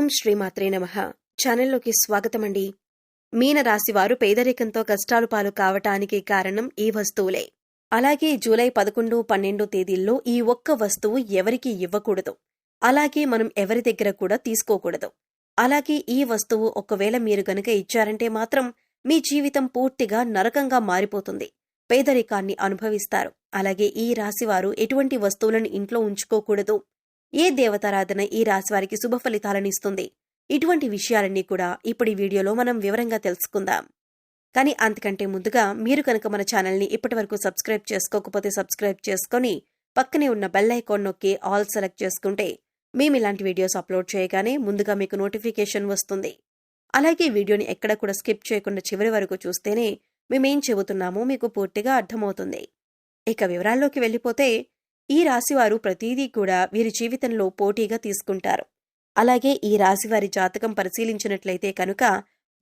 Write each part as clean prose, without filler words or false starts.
శ్రీమాత్రే నమః. ఛానల్లోకి స్వాగతమండి. మీనరాశివారు పేదరికంతో కష్టాలు పాలు కావటానికి కారణం ఈ వస్తువులే. అలాగే జూలై 11, 12 తేదీల్లో ఈ ఒక్క వస్తువు ఎవరికీ ఇవ్వకూడదు. అలాగే మనం ఎవరి దగ్గర కూడా తీసుకోకూడదు. అలాగే ఈ వస్తువు ఒకవేళ మీరు గనుక ఇచ్చారంటే మాత్రం మీ జీవితం పూర్తిగా నరకంగా మారిపోతుంది. పేదరికాన్ని అనుభవిస్తారు. అలాగే ఈ రాశివారు ఎటువంటి వస్తువులను ఇంట్లో ఉంచుకోకూడదు. ఏ దేవతారాధన ఈ రాశివారికి శుభ ఫలితాలనిస్తుంది? ఇటువంటి విషయాలన్నీ కూడా ఇప్పుడు ఈ వీడియోలో మనం వివరంగా తెలుసుకుందాం. కానీ అంతకంటే ముందుగా మీరు కనుక మన ఛానల్ని ఇప్పటివరకు సబ్స్క్రైబ్ చేసుకోకపోతే సబ్స్క్రైబ్ చేసుకొని పక్కనే ఉన్న బెల్ ఐకాన్ నొక్కి ఆల్ సెలెక్ట్ చేసుకుంటే మేము ఇలాంటి వీడియోస్ అప్లోడ్ చేయగానే ముందుగా మీకు నోటిఫికేషన్ వస్తుంది. అలాగే వీడియోని ఎక్కడ కూడా స్కిప్ చేయకుండా చివరి వరకు చూస్తేనే మేమేం చెబుతున్నామో మీకు పూర్తిగా అర్థమవుతుంది. ఇక వివరాల్లోకి వెళ్ళిపోతే ఈ రాశివారు ప్రతిదీ కూడా వీరి జీవితంలో పోటీగా తీసుకుంటారు. అలాగే ఈ రాశివారి జాతకం పరిశీలించినట్లయితే కనుక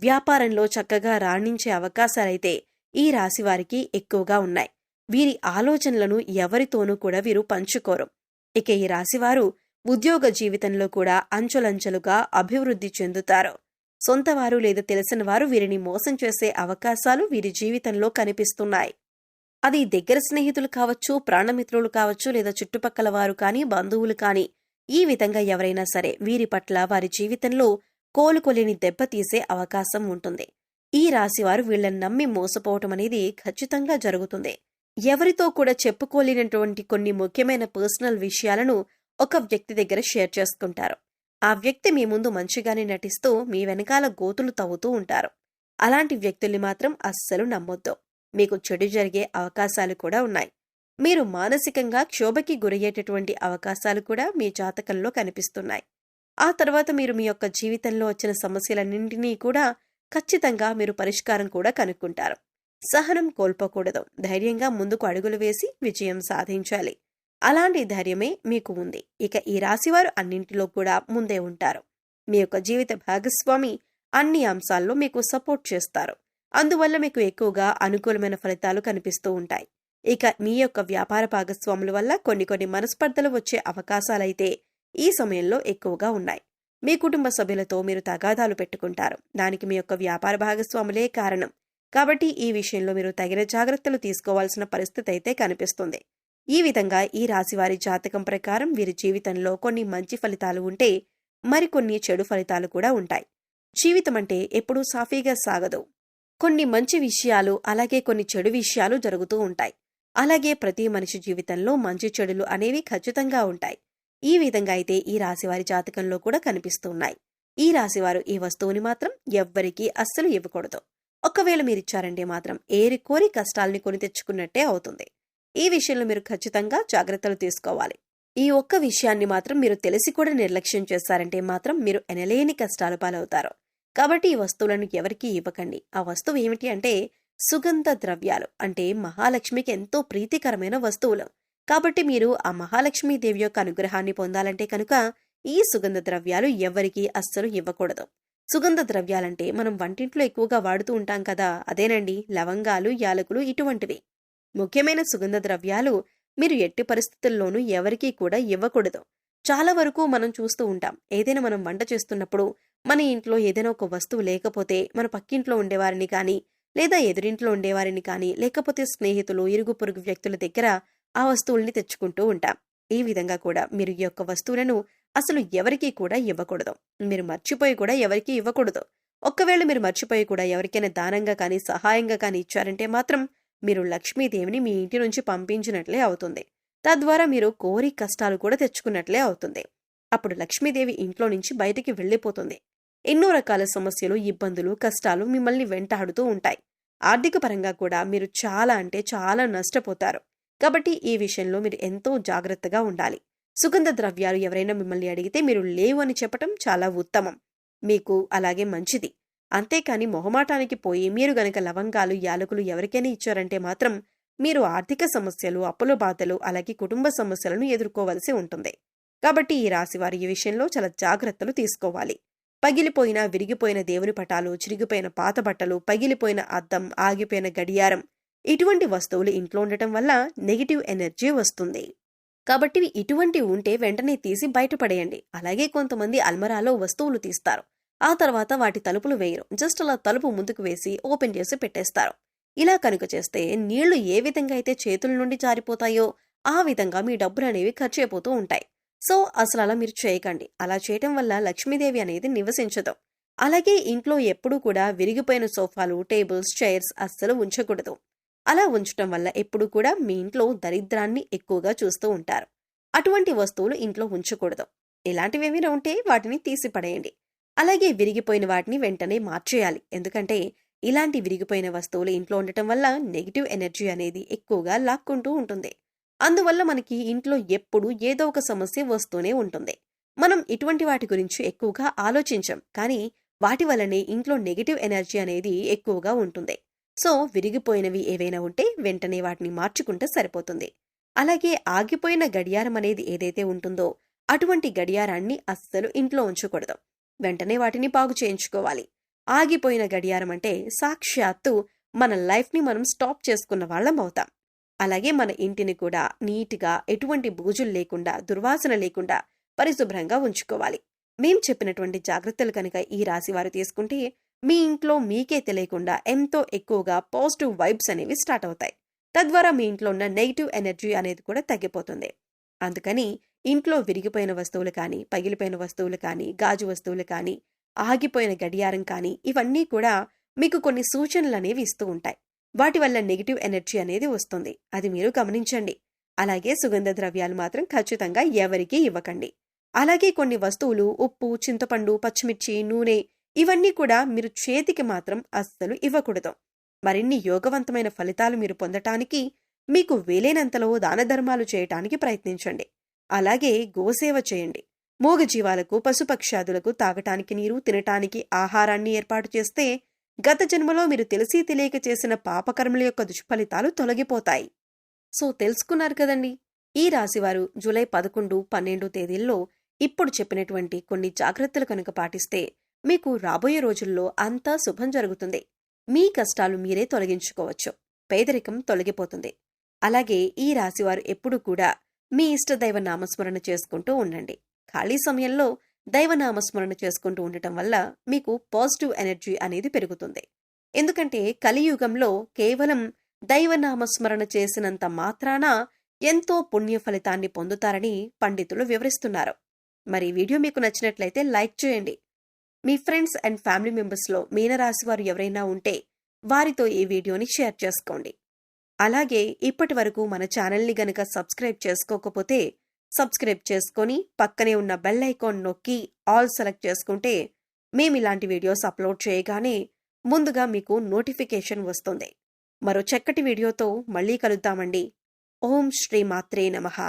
వ్యాపారంలో చక్కగా రాణించే అవకాశాలైతే ఈ రాశివారికి ఎక్కువగా ఉన్నాయి. వీరి ఆలోచనలను ఎవరితోనూ కూడా వీరు పంచుకోరు. ఇక ఈ రాశివారు ఉద్యోగ జీవితంలో కూడా అంచెలంచెలుగా అభివృద్ధి చెందుతారు. సొంతవారు లేదా తెలిసిన వారు వీరిని మోసం చేసే అవకాశాలు వీరి జీవితంలో కనిపిస్తున్నాయి. అది దగ్గర స్నేహితులు కావచ్చు, ప్రాణమిత్రులు కావచ్చు, లేదా చుట్టుపక్కల వారు కానీ, బంధువులు కానీ, ఈ విధంగా ఎవరైనా సరే వీరి పట్ల వారి జీవితంలో కోలుకోలేని దెబ్బతీసే అవకాశం ఉంటుంది. ఈ రాశివారు వీళ్ళని నమ్మి మోసపోవటం అనేది ఖచ్చితంగా జరుగుతుంది. ఎవరితో కూడా చెప్పుకోలేనటువంటి కొన్ని ముఖ్యమైన పర్సనల్ విషయాలను ఒక వ్యక్తి దగ్గర షేర్ చేసుకుంటారు. ఆ వ్యక్తి మీ ముందు మంచిగానే నటిస్తూ మీ వెనకాల గోతులు తవ్వుతూ ఉంటారు. అలాంటి వ్యక్తుల్ని మాత్రం అస్సలు నమ్మొద్దు. మీకు చెడు జరిగే అవకాశాలు కూడా ఉన్నాయి. మీరు మానసికంగా క్షోభకి గురయ్యేటటువంటి అవకాశాలు కూడా మీ జాతకంలో కనిపిస్తున్నాయి. ఆ తర్వాత మీరు మీ యొక్క జీవితంలో వచ్చిన సమస్యలన్నింటినీ కూడా ఖచ్చితంగా మీరు పరిష్కారం కూడా కనుక్కుంటారు. సహనం కోల్పోకూడదు. ధైర్యంగా ముందుకు అడుగులు వేసి విజయం సాధించాలి. అలాంటి ధైర్యమే మీకు ఉంది. ఇక ఈ రాశివారు అన్నింటిలో కూడా ముందే ఉంటారు. మీ యొక్క జీవిత భాగస్వామి అన్ని అంశాల్లో మీకు సపోర్ట్ చేస్తారు. అందువల్ల మీకు ఎక్కువగా అనుకూలమైన ఫలితాలు కనిపిస్తూ ఉంటాయి. ఇక మీ యొక్క వ్యాపార భాగస్వాముల వల్ల కొన్ని మనస్పర్ధలు వచ్చే అవకాశాలైతే ఈ సమయంలో ఎక్కువగా ఉన్నాయి. మీ కుటుంబ సభ్యులతో మీరు తగాదాలు పెట్టుకుంటారు. దానికి మీ యొక్క వ్యాపార భాగస్వాములే కారణం. కాబట్టి ఈ విషయంలో మీరు తగిన జాగ్రత్తలు తీసుకోవాల్సిన పరిస్థితి అయితే కనిపిస్తుంది. ఈ విధంగా ఈ రాశివారి జాతకం ప్రకారం వీరి జీవితంలో కొన్ని మంచి ఫలితాలు ఉంటే మరికొన్ని చెడు ఫలితాలు కూడా ఉంటాయి. జీవితం అంటే ఎప్పుడూ సాఫీగా సాగదు. కొన్ని మంచి విషయాలు అలాగే కొన్ని చెడు విషయాలు జరుగుతూ ఉంటాయి. అలాగే ప్రతి మనిషి జీవితంలో మంచి చెడులు అనేవి ఖచ్చితంగా ఉంటాయి. ఈ విధంగా అయితే ఈ రాశివారి జాతకంలో కూడా కనిపిస్తున్నాయి. ఈ రాశివారు ఈ వస్తువుని మాత్రం ఎవ్వరికీ అస్సలు ఇవ్వకూడదు. ఒకవేళ మీరిచ్చారంటే మాత్రం ఏరి కోరి కష్టాల్ని కొని తెచ్చుకున్నట్టే అవుతుంది. ఈ విషయంలో మీరు ఖచ్చితంగా జాగ్రత్తలు తీసుకోవాలి. ఈ ఒక్క విషయాన్ని మాత్రం మీరు తెలిసి కూడా నిర్లక్ష్యం చేశారంటే మాత్రం మీరు ఎనలేని కష్టాలు పాలవుతారు. కాబట్టి ఈ వస్తువులను ఎవరికీ ఇవ్వకండి. ఆ వస్తువు ఏమిటి అంటే సుగంధ ద్రవ్యాలు. అంటే మహాలక్ష్మికి ఎంతో ప్రీతికరమైన వస్తువులు. కాబట్టి మీరు ఆ మహాలక్ష్మీదేవి యొక్క అనుగ్రహాన్ని పొందాలంటే కనుక ఈ సుగంధ ద్రవ్యాలు ఎవరికీ అస్సలు ఇవ్వకూడదు. సుగంధ ద్రవ్యాలంటే మనం వంటింట్లో ఎక్కువగా వాడుతూ ఉంటాం కదా, అదేనండి లవంగాలు, యాలకులు ఇటువంటివి. ముఖ్యమైన సుగంధ ద్రవ్యాలు మీరు ఎట్టి పరిస్థితుల్లోనూ ఎవరికీ కూడా ఇవ్వకూడదు. చాలా వరకు మనం చూస్తూ ఉంటాం. ఏదైనా మనం వంట చేస్తున్నప్పుడు మన ఇంట్లో ఏదైనా ఒక వస్తువు లేకపోతే మన పక్కింట్లో ఉండేవారిని కానీ, లేదా ఎదురింట్లో ఉండేవారిని కానీ, లేకపోతే స్నేహితులు, ఇరుగు పొరుగు వ్యక్తుల దగ్గర ఆ వస్తువుల్ని తెచ్చుకుంటూ ఉంటాం. ఈ విధంగా కూడా మీరు ఈ యొక్క వస్తువులను అసలు ఎవరికీ కూడా ఇవ్వకూడదు. మీరు మర్చిపోయి కూడా ఎవరికీ ఇవ్వకూడదు. ఒక్కవేళ మీరు మర్చిపోయి కూడా ఎవరికైనా దానంగా కానీ, సహాయంగా కానీ ఇచ్చారంటే మాత్రం మీరు లక్ష్మీదేవిని మీ ఇంటి నుంచి పంపించినట్లే అవుతుంది. తద్వారా మీరు కోరి కష్టాలు కూడా తెచ్చుకున్నట్లే అవుతుంది. అప్పుడు లక్ష్మీదేవి ఇంట్లో నుంచి బయటికి వెళ్లిపోతుంది. ఎన్నో రకాల సమస్యలు, ఇబ్బందులు, కష్టాలు మిమ్మల్ని వెంటాడుతూ ఉంటాయి. ఆర్థిక పరంగా కూడా మీరు చాలా అంటే చాలా నష్టపోతారు. కాబట్టి ఈ విషయంలో మీరు ఎంతో జాగ్రత్తగా ఉండాలి. సుగంధ ద్రవ్యాలు ఎవరైనా మిమ్మల్ని అడిగితే మీరు లేవు అని చెప్పటం చాలా ఉత్తమం. మీకు అలాగే మంచిది. అంతేకాని మొహమాటానికి పోయి మీరు గనక లవంగాలు, యాలకులు ఎవరికైనా ఇచ్చారంటే మాత్రం మీరు ఆర్థిక సమస్యలు, అప్పుల బాధలు, అలాగే కుటుంబ సమస్యలను ఎదుర్కోవలసి ఉంటుంది. కాబట్టి ఈ రాశివారు ఈ విషయంలో చాలా జాగ్రత్తలు తీసుకోవాలి. పగిలిపోయిన, విరిగిపోయిన దేవుని పటాలు, చిరిగిపోయిన పాత బట్టలు, పగిలిపోయిన అద్దం, ఆగిపోయిన గడియారం ఇటువంటి వస్తువులు ఇంట్లో ఉండటం వల్ల నెగిటివ్ ఎనర్జీ వస్తుంది. కాబట్టి ఇటువంటివి ఉంటే వెంటనే తీసి బయటపడేయండి. అలాగే కొంతమంది అల్మరాలో వస్తువులు తీస్తారు. ఆ తర్వాత వాటి తలుపులు వేయరు. జస్ట్ అలా తలుపు ముందుకు వేసి ఓపెన్ చేసి పెట్టేస్తారు. ఇలా కనుక చేస్తే నీళ్లు ఏ విధంగా అయితే చేతుల నుండి జారిపోతాయో ఆ విధంగా మీ డబ్బులనేవి ఖర్చయిపోతూ ఉంటాయి. సో అసలు అలా మీరు చేయకండి. అలా చేయటం వల్ల లక్ష్మీదేవి అనేది నివసించదు. అలాగే ఇంట్లో ఎప్పుడూ కూడా విరిగిపోయిన సోఫాలు, టేబుల్స్, చైర్స్ అస్సలు ఉంచకూడదు. అలా ఉంచటం వల్ల ఎప్పుడూ కూడా మీ ఇంట్లో దరిద్రాన్ని ఎక్కువగా చూస్తూ ఉంటారు. అటువంటి వస్తువులు ఇంట్లో ఉంచకూడదు. ఇలాంటివేమైనా ఉంటే వాటిని తీసి పడేయండి. అలాగే విరిగిపోయిన వాటిని వెంటనే మార్చేయాలి. ఎందుకంటే ఇలాంటి విరిగిపోయిన వస్తువులు ఇంట్లో ఉండటం వల్ల నెగిటివ్ ఎనర్జీ అనేది ఎక్కువగా లాక్కుంటూ ఉంటుంది. అందువల్ల మనకి ఇంట్లో ఎప్పుడూ ఏదో ఒక సమస్య వస్తూనే ఉంటుంది. మనం ఇటువంటి వాటి గురించి ఎక్కువగా ఆలోచించం, కానీ వాటి వల్లనే ఇంట్లో నెగిటివ్ ఎనర్జీ అనేది ఎక్కువగా ఉంటుంది. సో విరిగిపోయినవి ఏవైనా ఉంటే వెంటనే వాటిని మార్చుకుంటే సరిపోతుంది. అలాగే ఆగిపోయిన గడియారం అనేది ఏదైతే ఉంటుందో అటువంటి గడియారాన్ని అస్సలు ఇంట్లో ఉంచకూడదు. వెంటనే వాటిని బాగు చేయించుకోవాలి. ఆగిపోయిన గడియారం అంటే సాక్షాత్తు మన లైఫ్ని మనం స్టాప్ చేసుకున్న వాళ్ళం అవుతాం. అలాగే మన ఇంటిని కూడా నీట్గా, ఎటువంటి బూజులు లేకుండా, దుర్వాసన లేకుండా పరిశుభ్రంగా ఉంచుకోవాలి. మేం చెప్పినటువంటి జాగ్రత్తలు కనుక ఈ రాశి వారు తీసుకుంటే మీ ఇంట్లో మీకే తెలియకుండా ఎంతో ఎక్కువగా పాజిటివ్ వైబ్స్ అనేవి స్టార్ట్ అవుతాయి. తద్వారా మీ ఇంట్లో ఉన్న నెగిటివ్ ఎనర్జీ అనేది కూడా తగ్గిపోతుంది. అందుకని ఇంట్లో విరిగిపోయిన వస్తువులు కానీ, పగిలిపోయిన వస్తువులు కానీ, గాజు వస్తువులు కానీ, ఆగిపోయిన గడియారం కానీ ఇవన్నీ కూడా మీకు కొన్ని సూచనలు అనేవి ఇస్తూ ఉంటాయి. వాటి వల్ల నెగిటివ్ ఎనర్జీ అనేది వస్తుంది. అది మీరు గమనించండి. అలాగే సుగంధ ద్రవ్యాలు మాత్రం ఖచ్చితంగా ఎవరికీ ఇవ్వకండి. అలాగే కొన్ని వస్తువులు ఉప్పు, చింతపండు, పచ్చిమిర్చి, నూనె ఇవన్నీ కూడా మీరు చేతికి మాత్రం అస్సలు ఇవ్వకూడదు. మరిన్ని యోగవంతమైన ఫలితాలు మీరు పొందటానికి మీకు వీలైనంతలో దాన ధర్మాలు చేయటానికి ప్రయత్నించండి. అలాగే గోసేవ చేయండి. మూగజీవాలకు, పశుపక్షాదులకు తాగటానికి నీరు, తినటానికి ఆహారాన్ని ఏర్పాటు చేస్తే గత జన్మలో మీరు తెలిసి తెలియక చేసిన పాపకర్మల యొక్క దుష్ఫలితాలు తొలగిపోతాయి. సో తెలుసుకున్నారు కదండి. ఈ రాశివారు జూలై 11, 12 తేదీల్లో ఇప్పుడు చెప్పినటువంటి కొన్ని జాగ్రత్తలు కనుక పాటిస్తే మీకు రాబోయే రోజుల్లో అంతా శుభం జరుగుతుంది. మీ కష్టాలు మీరే తొలగించుకోవచ్చు. పేదరికం తొలగిపోతుంది. అలాగే ఈ రాశివారు ఎప్పుడూ కూడా మీ ఇష్టదైవ నామస్మరణ చేసుకుంటూ ఉండండి. ఖాళీ సమయంలో దైవనామస్మరణ చేసుకుంటూ ఉండటం వల్ల మీకు పాజిటివ్ ఎనర్జీ అనేది పెరుగుతుంది. ఎందుకంటే కలియుగంలో కేవలం దైవనామస్మరణ చేసినంత మాత్రాన ఎంతో పుణ్య ఫలితాన్ని పొందుతారని పండితులు వివరిస్తున్నారు. మరి వీడియో మీకు నచ్చినట్లయితే లైక్ చేయండి. మీ ఫ్రెండ్స్ అండ్ ఫ్యామిలీ మెంబర్స్లో మీనరాశి వారు ఎవరైనా ఉంటే వారితో ఈ వీడియోని షేర్ చేసుకోండి. అలాగే ఇప్పటి వరకు మన ఛానల్ని గనక సబ్స్క్రైబ్ చేసుకోకపోతే సబ్స్క్రైబ్ చేసుకొని పక్కనే ఉన్న బెల్ ఐకాన్ నొక్కి ఆల్ సెలెక్ట్ చేసుకుంటే మేము ఇలాంటి వీడియోస్ అప్లోడ్ చేయగానే ముందుగా మీకు నోటిఫికేషన్ వస్తుంది. మరో చక్కటి వీడియోతో మళ్ళీ కలుద్దామండి. ఓం శ్రీ మాత్రే నమః.